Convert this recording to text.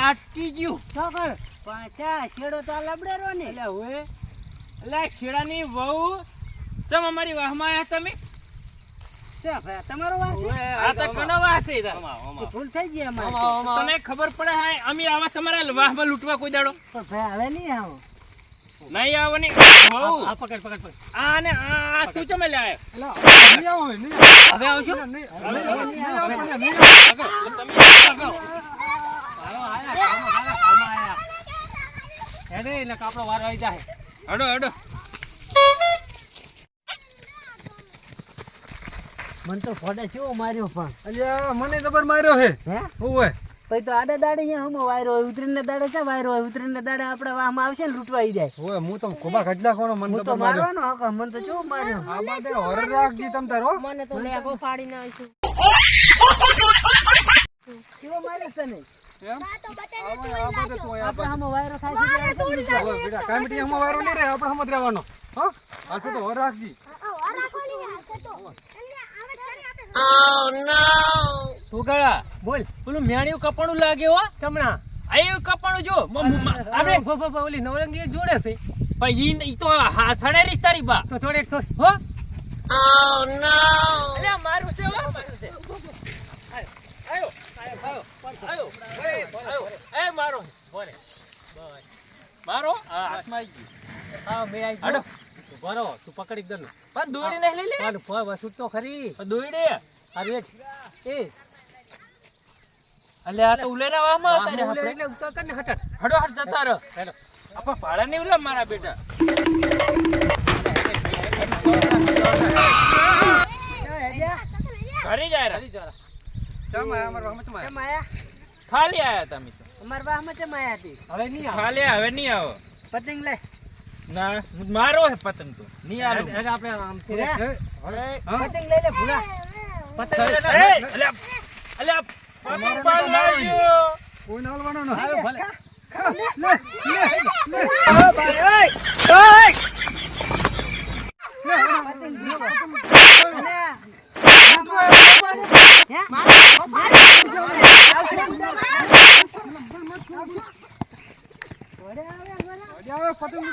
અટકી ગયું સગળ પાછા છેડો તો લબડેરો ને એટલે હોય એટલે છેડાની વહુ તમ અમારી વાહમાં આયા તમે તમારો વાસ છે આ તો કોનો વાસ છે ભૂલ થઈ ગઈ અમારી તને ખબર પડે હે અમે આવા તમારા વાહમાં લૂટવા કોઈ દાડો પણ ભાઈ હવે નહીં આવો નહીં આવવાની વહુ આ પકડ આ ને આ તું ચમે લે આયો નહીં આવો નહીં હવે આવશો નહીં હેડે એટલે કાપડો વાર આવી જાય હડો મન તો ફોડે કેવો માર્યો પણ અલ્યા મને જબર માર્યો હે હે ઓય પછી તો આડે દાડે અહીંયા હમો વાયરો હોય ઉતરીને દાડે છે વાયરો હોય ઉતરીને દાડે આપણે વાહમાં આવશે ને લૂંટવા આવી જાય ઓય હું તો ખોબા ખડલા કોનો મન તો મારવાનો હક મન તો કેવો માર્યો આ બાદે હોર રાખજી તમ તારો મને તો લેગો ફાડીને આવીશું કેવો માર્યો તને એમ તો બતાને આપણે આ બાદે તો આપણે હમો વાયરો થાય છે ઓય બેટા કામટી હમો વાયરો નહીં રે આપણે હમત રહેવાનો હો આ તો હોર રાખજી સુગળા બોલ પેલું મેણ્યું કપણું લાગે હો ચમણા આયું કપણું જો આપણે ઓલી નવરંગી જોડે છે પણ ઈ તો હા છડેલી તારી બા તો થોડે હો ઓ નો અલ્યા મારું છે હો મારું છે આયો એ મારો બોલે મારો હાથમાં આવી ગયું હા મે આવી ગયો બરો તું પકડી દે પણ દોડી નહીં લે લે પણ વસૂટ તો ખરી દોડી અરે એ અલે આ તો ઉલેના વાહમાં આવતા રે આપણે ઉતર કરને હટ હડો હટ જતા રહો હેડો આપા ભાડા નહીં ઉલા મારા બેટા ઘરી જાય ચમ આયા અમાર વાહમાં ચમ આયા ખાલી આયા તમે તો અમાર વાહમાં ચમ આયા હતી હવે નહીં આવો ખાલી હવે નહીં આવો પતંગ લે ના મારો હે પતંગ તો નહીં આલો આપણે આમ પતંગ લઈ લે ભૂલા પતંગ લે અલ્યા પતંગ પાલ લાવજો કોઈ ના હાલવાનો ન આયો ભલે લે ભાઈ ઓય પતંગ જીવો અલ્યા પતંગ